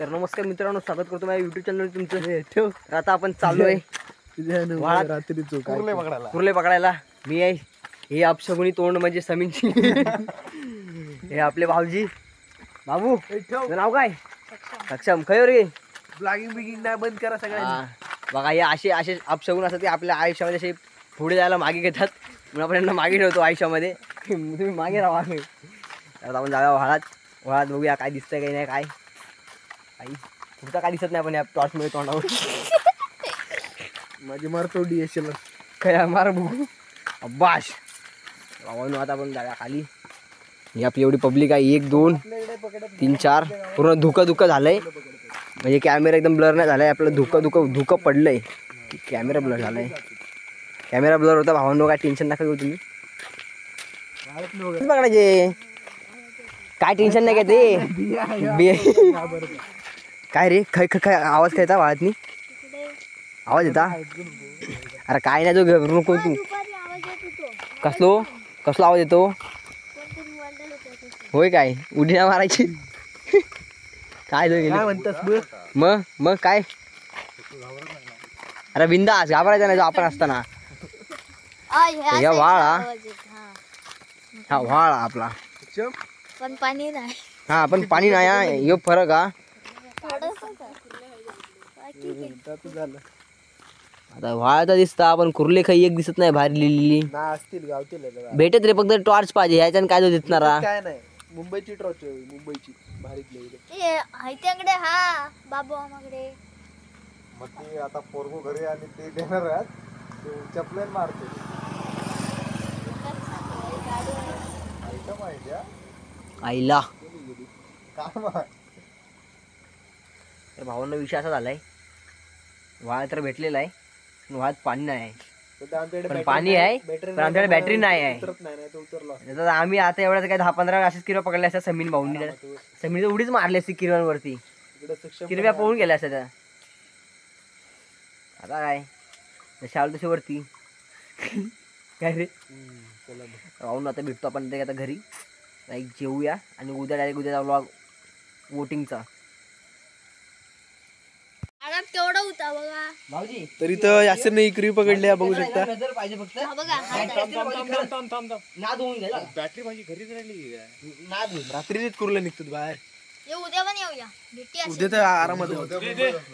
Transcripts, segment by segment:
तर नमस्कार मित्रांनो, स्वागत करतो माझ्या युट्यूब चॅनल तुमचं. ठेव. तर आता आपण चालू आहे कुर्ले पकडायला. मी आहे हे अपशगुनी तोंड म्हणजे समीनची. हे आपले भाऊजी. बाबू नाव काय? सक्षम. खय रे ब्लॉगिंग बिगिंग नाही बंद करा सगळ्यांनी. बघा हे असे अपशगुन असतात ते आपल्या आयुष्यामध्ये असे पुढे जायला मागे घेतात, म्हणून आपण यांना मागे ठेवतो आयुष्यामध्ये. तुम्ही मागे राहा. तर आपण जाऊया व्हाळात. व्हाळात बघूया काय दिसतंय काही नाही. काय काही तुमचा काय दिसत नाही पण या टॉर्चमुळे तोंडावर. माझी मारतो DSL काय मार बघू अब्बाश. भावांनो आता आपण जाऊया खाली. ही आपली एवढी पब्लिक आहे, 1 2 3 4 पूर्ण धुकं झालंय. म्हणजे कॅमेरा एकदम ब्लर नाही झालाय. आपलं धुकं पडलंय. कॅमेरा ब्लर झालाय. कॅमेरा ब्लर होता भावांनो, काय टेन्शन नका घेऊ तुम्ही. बघायचे काय टेन्शन नाही काय ते. काय रे काय आवाज खायचा वाळतनी आवाज येता. अरे काय नाही, तो घबरू नको तू. कसलो आवाज येतो होय काय? उडी ना मारायची काय म्हणतात मग काय? अरे बिंदास घाबरायचा नाही, जो आपण असताना. या व्हाळा हा व्हाळा आपला पण पाणी नाही. हा पण पाणी नाही. यो फरक हा. आता व्हाळाचा दिसता पण कुर्ले काही एक दिसत नाही बाहेर लिहिलेली. असतील गावतील भेटत रे, फक्त टॉर्च पाहिजे. ह्याच्यानं काय दिसणार? काय नाही. मुंबईची टॉर्च मुंबईची भारीतली. हायत्यांकडे हा बाबू आमाकडे. मग ते आता पोरगो घरी आणि ते देणार आहेत, ते चपलेन मारते. आईला काम आहे. तर भावांना विषय असा झालाय, व्हाळ तर भेटलेला आहे पण व्हाळात पाणी नाही आहे. पण पाणी आहे पण आमच्याकडे बॅटरी नाही आहे. तर आम्ही आता एवढ्याच काय 10-15 असेच किरव्या पकडल्या असतात. समीन भाऊंनी समीन उडीच मारली असती किरव्यांवरती. किरव्या पळून गेल्या असत्या त्या. आता काय शाल तशी वरती. काय रे राहून आता भेटतो आपण ते आता घरी. लाईक जेवूया आणि उद्या व्लॉग वोटिंगचा. आराम केवढा होता बघा भाऊजी. तरी तर यासरने इकरी पकडल्या बघू शकता. पाहिजे फक्त हा बघा. नाद होऊन गेला. बॅटरी माझी घरीच राहिली. नाद रात्रीच कुर्ले निघतात बाहेर. उद्या पण येऊया. भेटी असेल. उद्या तर आरामात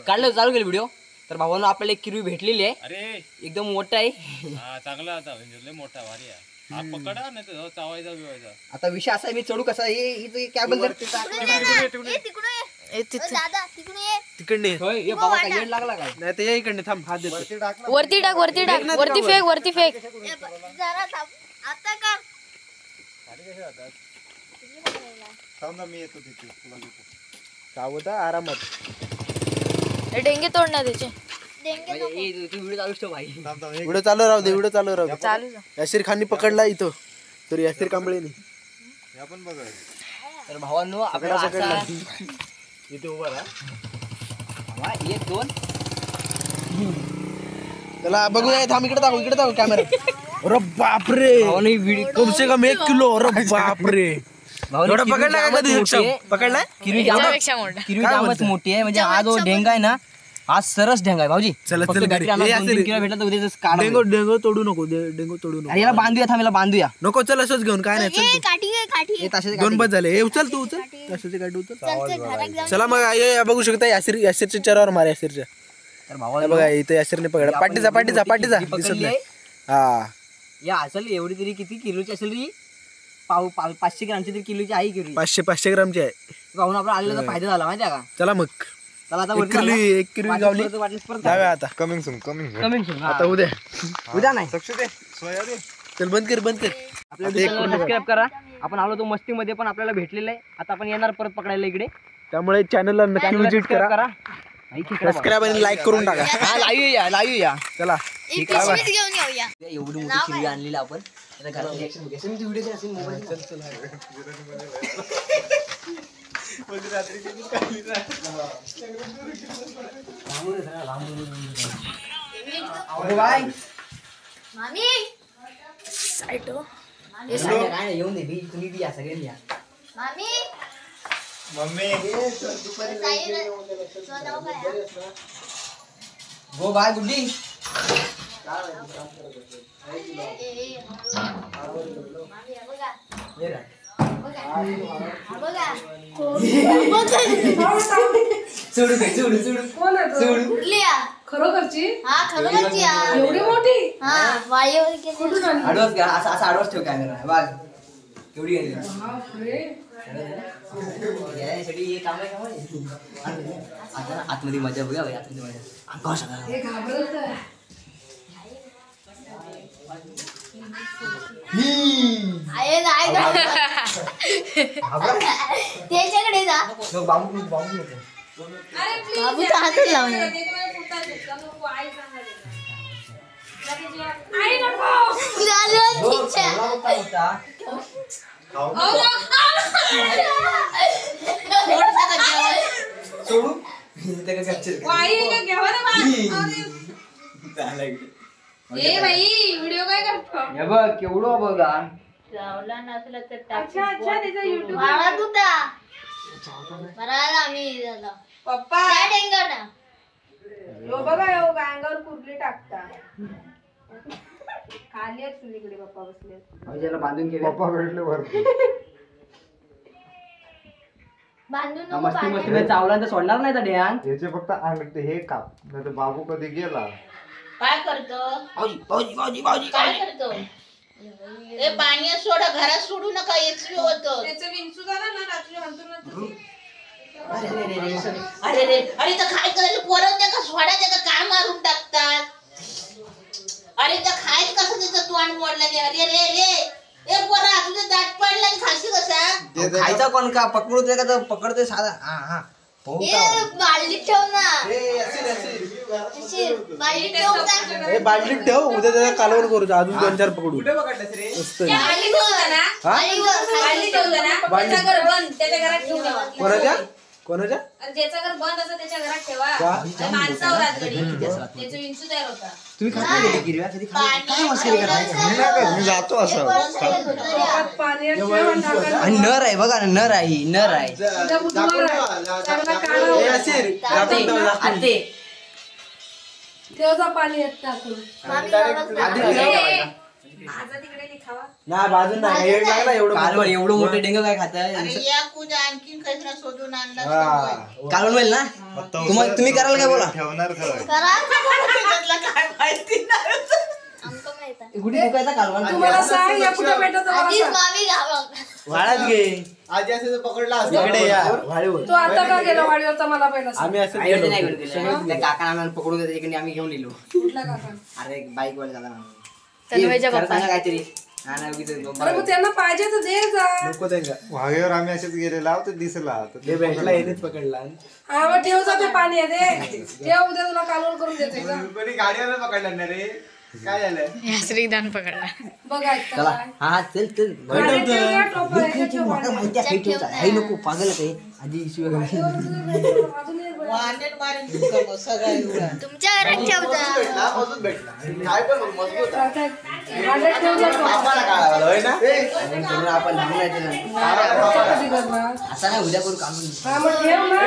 काढलं चालू केलं व्हिडिओ. तर भावांनो आपल्याला एक किरवी भेटलेली आहे. अरे एकदम मोठा आहे. चांगला होता म्हणजे मोठा भारी आहे. हा पकडा नाही तर चावायचा बिवायचा. आता विषय असा आहे, मी चढू कसा हे कॅबल तिकडून ये. दादा तिकडून ये. तिकडने बाबा काय येड लागला काय? नाही ते या इकडने थांब. हात देतो. वरती टाक वरती फेक. जरा थांब. आता का थांब ना, मी येतो तिथे तुला देतो. सावता आरामात. डेंगे तोडणार त्याचे. देंगे नको. व्हिडिओ चालू ठेव भाई. थांब थांब. व्हिडिओ चालू राहू दे. चालू यासीर खाननी पकडला इथं, तर यासीर कांबळेनी. हे आपण बघा. तर भावांनो आपला असा इथे उभा राहा. 1 2 त्याला बघूया. थांब इकडे दाखव कॅमेरा. अरे बापरे, भावांनो व्हिडिओ कम से कम 1 किलो. अरे बापरे, एवढा पकडला का कधी? पकडला किरवी याच्यापेक्षा मोठा. किरवी जामच मोठी आहे. म्हणजे हा जो ढेंगा आहे ना, हा सरस ढेंगा आहे भाऊजी. चला फक्त चल बॅटरी घरी. आम्हाला 2-3 किलो भेटला तर उद्याच काढा. डेंगो तोडू नको. डेंगो तोडू नको. अरे याला बांधूया. थांब याला बांधूया. नको, चल असंच घेऊन. काय नाही, ये काठी हे ताशाचे दोन काटे. बस झाले. हे उचल, तू उचल. तशाची गाडी उचल. चल घरात जाऊन. चला मग ये बघू शकता. यासीरच्या चरावर मार. यासीरच्या तर हे भावांनो बघा इथं यासीरने पकडला. पाठीचा किरवी दिसत पकडली नाही. आहे. हा या असेल एवढी तरी किती किलोची असेल री? 500 ग्रामची तरी किलोची आहे किरवी. 500 ग्रामची आहे. भाऊन आपला आलेला फायदा झाला माहिती आहे का? चला मग चला आता 1 किलो गावली. जाऊया आता. Coming soon. आता उद्या उद्या नाही. सोया दे. चल बंद कर. आपल्या चॅनलला सबस्क्राईब करा. आपण आलो तो मस्तीमध्ये पण आपल्याला भेटलेलं आहे. आता आपण येणार परत पकडायला इकडे. त्यामुळे चॅनलला नक्की व्हिजिट करा. सबस्क्राईब आणि लाईक करून टाका. हा लाईव्ह या. चला एक पिशवीच घेऊन येऊया. एवढी मोठी किरवी आणलेली आपण. आता घरात रिॲक्शन बघूया. तुम्ही व्हिडिओ असेल मोबाईल. मामी काय नाही येऊन दे. तुम्ही बी या सगळ्यांनी या. मामी मम्मी गो बाय गुड्डी सोडू दे सोडू सोडू कोण आहे तो? सोडू कुठली आहे? खरोखरची हा खरोखरची आहे. एवढी मोठी हा वाळीवर गेली. कुठून आणली? आडवाच घ्या असा असा आडवाच ठेव कॅमेरा बघ केवढी गेली बापरे. यासाठी हे काम आहे आता आतमध्ये मजा बघा भाई आतमध्ये मजा अंगावर सगळं हे घाबरत आहे. आहे नाही का? त्याच्याकडे जा. बाबू बाबू नको बाबू तर हातच लावून आहे. झालं, ठीक आहे. सोडू ते काय कॅप्चर हे बघ केवढं बघा मारा तुझा. मारायला आम्ही झाला. पप्पा त्या डेंगरना. यो बघा यो अंगावर कुर्ली टाकता खाली आहेत चुलीकडे पप्पा बसले. ज्याला बांधून घे पप्पा भेटले भरपूर बांधून नको मस्ती पाण्यात. मस्ती चावला तर सोडणार नाही तर ध्यान याचे फक्त अंगठे हे काप नाही तर बाबू कधी गेला काय करतो? भाऊजी भाऊजी भाऊजी काय करतो? ए पाणी सोडा घरात सोडू नका एक्सरे होतो. त्याचं विंचू झाला ना रात्री म्हणतो ना अरे रे अरे तर काय करायला पोरं त्या का सोडा त्या का काय मारून टाकतात. अरे तर खायच कसं त्याचं तोंड मोडलं नाही. अरे रे रे ए पोरा तुझं दात पडला आणि खाशी कसा. खायचा कोण का पकडतोय का तर पकडतोय साधा हा हा पाहू ए का बालदीत ठेव ना. अशी बालदीत ठेव ना. बाटलीत ठेव उद्या त्याचा कालवण करू अजून 2-4 पकडू कोणाच्या कोणाच्या ज्याचा घर बंद असं त्याच्या घरात ठेवा माणसावर आज घडी त्याचं विंचू तयार होता. तुम्ही खात नाही का गिरव्या कधी खात काय मस्करी करताय मी नाही करत, मी जातो असं आणि नर आहे बघा ना नर आहे ही, नर आहे आते ठेवचा पाणी येत टाकून ना बाजून नाही एवढं लागला एवढं एवढं मोठं डेंग काय खाताय आणखीन काही शोधून आणला. कालवण होईल ना तुम्हाला तुम्ही कराल काय बोला ठेवणार खरं काय माहिती आमका माहित आहे. कुठे दुखायचा कालवण तुम्हाला सांग या कुठे भेटत आधीच मामी गावा. वाळात घे आजी असं पकडला इकडे या वाळीवर तो आता का गेला वाडीवरचा मला पहिला सांग. आम्ही असं नाही घेऊन गेलो. त्या काकांना आम्हाला पकडून देते तिकडे आम्ही घेऊन गेलो कुठला काका अरे बाईक वर झाला तन्मयच्या खरं पप्पा. सांगा काहीतरी हा ना उगीच अरे मग त्यांना पाहिजे तर दे जा. वाघेवर आम्ही असेच गेलेला ते दिसला तर ते भेटला येणेच पकडला हा मग ठेव जा ते पाणी आहे दे ठेव उद्या तुला कालवण करून देते जा. गाडीवर पकडला ना रे काय झालं या श्रीदान पकडला. बघ ऐकता चला काय. हा चल चल पाणी ठेव जा, टोपं आहे, ठेव मला पाणी. माहिती आहे ठेवता हे नको पागल काय आधी शिवाय अजून एक वेळ. तुमच्या घरात ठेवता. भांड्यात ठेव जा टोपं. आपण लांब नाही त्याला. कधी करणार? असं नाही उद्या करू काम हा मग ठेव ना.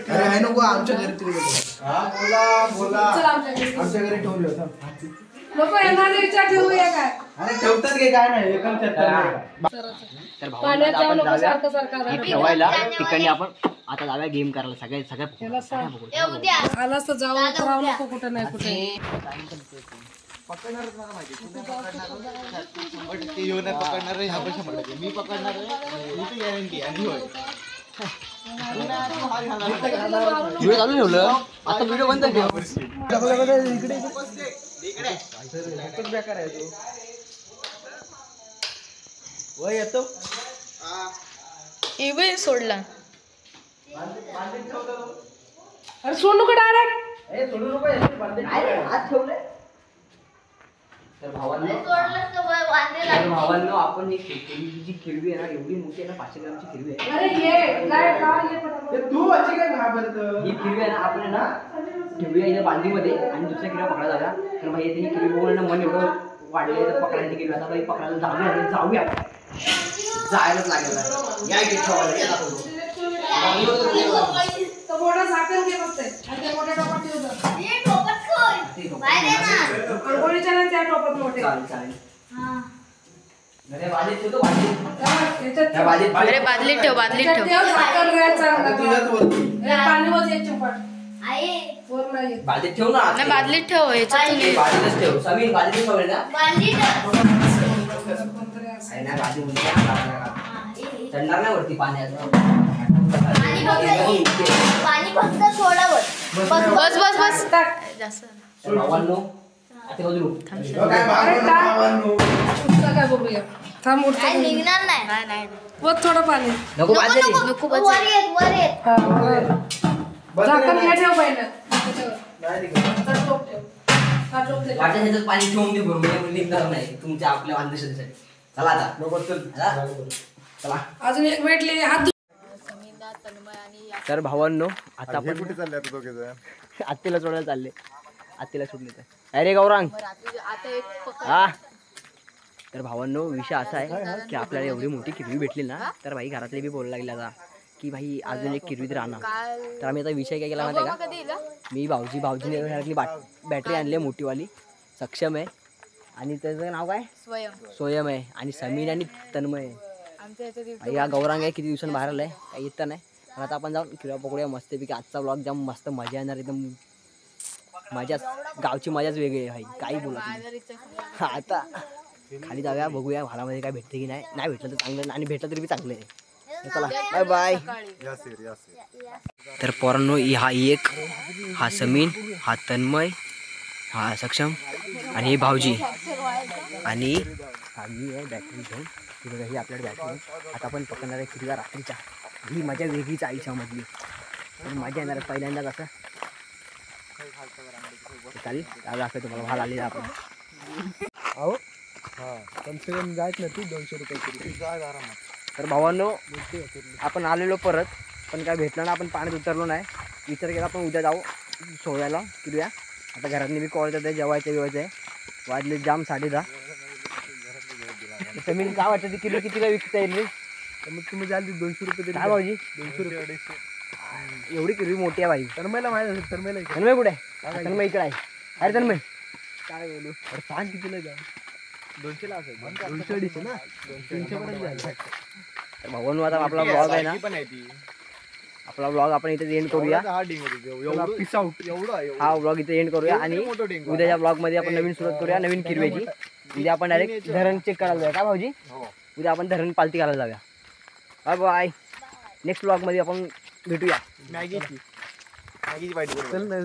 अरे नको आमच्या घरी तुम्ही चल आमच्या घरी. आमच्या घरी ठेवलं होतं लोक येणार विचार ठेवूया काय अरे ठेवतात की काय नाही एकदम तर पाण्यात जाऊ नको सारखं सारखं ठेवायला ठिकाणी आपण आता जाऊया गेम करायला सगळ्या ए उद्या आलास तर जाऊ राहू नको कुठं नाही कुठे पकडणार ह्या पण 100% मी पकडणार गॅरंटी आणि होय व्हिडिओ चालू ठेवलं आता व्हिडिओ बंद ठेव येतो इबे सोडला. अरे सोड नको डायरेक्ट सोडू नको हात ठेवले तर भावाला सोडलंच तर वांदे तर लागले. भावांनो आपण एक जी खिरवी आहे ना एवढी मोठी आहे ना 500 ग्रामची खिरवी आहे. अरे ये लाईट लावली पटापट. तू अशी काय घाबरत? ही खिरवी आहे ना आपण आहे ना ठेवूया इथे बांधीमध्ये आणि दुसऱ्या किल्ला पकडायला जाऊया. तर भाई ही खिरवी बघून ना मन एवढं वाढलेलं आहे तर पकडायची खिरवी. आता भाई पकडायला जाऊया जायलाच लागेल. या इथे ठेवायला या दाखवतो. तो मोठा झाकण घे फक्त आणि त्या मोठ्या टोपात ठेव जा. हे टोपत खोल. बाहेर ये ना. कडकोळीच्या ना त्या टोपात मोठे. चालेल. हा. अरे बादलीत ठेवतो बादलीत. याच्यात त्या बादलीत अरे बादलीत ठेव बादलीत ठेव. ठेव झाकण राहायचं. पाणी वर एक चिंपाट. आई. वर नाही येत. बादलीत ठेव ना. नाही बादलीत ठेव याच्यातून ये. बादलीतच ठेव. समीर बादलीत ठेव ना. बांधली तर. कोणतरी असं. आहे ना बादली म्हणजे चढणार नाही वरती पाण्यात. पाणी फक्त थोडावर. बस बस बस टाक. जास्त भावांनो आता बाजू अरे टाक. उठता काय बघूया. थांब उठता काय काय. निघणार नाही. नाही नाही वर थोडं पाणी. नको बादली. नको बस. वर येत. हा, वर. झाकण हे ठेव पहिलं. आता टोप ठेव. हा टोप ठेव. वाटत ह्याच्यात पाणी ठेवून दे भरून म्हणजे निघणार नाही तुमच्या आपल्या अंधश्रद्धेसाठी. चला आता नको चला. अजून एक भेटली हात धु- तर भावांनो आता हे आपण कुठे चालले आता दोघे जण? आत्तीला सोडायला चालले. आत्तीला सोडले तर अरे गौरांग हा. तर भावांनो विषय असा आहे की आपल्याला एवढी मोठी किरवी भेटली ना तर भाई घरातले बी बोलायला लागले आता की भाई अजून एक किरवी तर आणा. तर आम्ही आता विषय काय केला माहिती आहे का. मी भाऊजीने घरातली बॅटरी आणली आहे मोठीवाली सक्षम आहे आणि त्याचं नाव काय स्वयं आहे आणि समीर आणि तन्मय आहे. भाई हा गौरांग आहे किती दिवसांनी बाहेर आलाय काही येतं नाही. पण आता आपण जाऊन किरवा पकडूया मस्तपैकी. आजचा ब्लॉग जाम मस्त मजा येणार एकदम. मजाच गावची मजाच वेगळी आहे भाई काही बोला तुम्ही. आता खाली जाऊया बघूया भालामध्ये काय भेटते की नाही. नाही भेटलं तर चांगलं आणि भेटलं तरी बी चांगलं आहे. चला बाय बाय. तर पोरांनो हा एक हा समीन हा तन्मय हा सक्षम आणि हे भाऊजी आणि आम्ही आहे बॅटरी घेऊन. ही बघा ही आपल्याकडे बॅटरी. आता आपण पकडणार आहे किरव्या रात्रीच्या. ही मजा वेगळीच आयुष्यामधली. पण मजा येणार पहिल्यांदाच असं चालेल. आज दाखवतो तुम्हाला भाल आलेला आपण. अहो हा कम से कम जायच ना तू 200 रुपये तरी जाय आरामात. तर भावांनो आपण आलेलो परत पण काय भेटलं ना. आपण पाण्यात उतरलो नाही. विचार केला आपण उद्या जाऊ सोहळ्याला किरूया. आता घरातली बी कॉल करते जेवायचं बिवायचं आहे. वाजले जाम 10:30. समीर काय वाटतं ते किलो कितीला विकता येईल रे. मग तुम्ही जाल 200 रुपये तरी. काय भाऊजी 200 रुपये. एवढी किरवी मोठी आहे भाई. तन्मयला माहिती असेल. तन्मयला तन्मय कुठे आहे. तन्मय इकडे आहे. अरे तन्मय काय बोलू. अरे सांग कितीला जा. 200 ला असेल. 200 अडीचशे ना 300 पर्यंत जाईल. तर भावांनो आता आपला ब्लॉग आहे ना. पण आहे ती. आपला ब्लॉग आपण इथे एंड करूया. हा डिंग एवढा पीस आउट एवढा हा ब्लॉग इथे एंड करूया आणि उद्याच्या ब्लॉग मध्ये आपण नवीन सुरुवात करूया नवीन किरव्याची. उद्या आपण डायरेक्ट धरण चेक करायला जाऊया का भाऊजी. उद्या आपण धरण पालती करायला जाऊया. Bye bye. नेक्स्ट ब्लॉग मध्ये आपण भेटूया. मॅगीची वाईट. चल ना.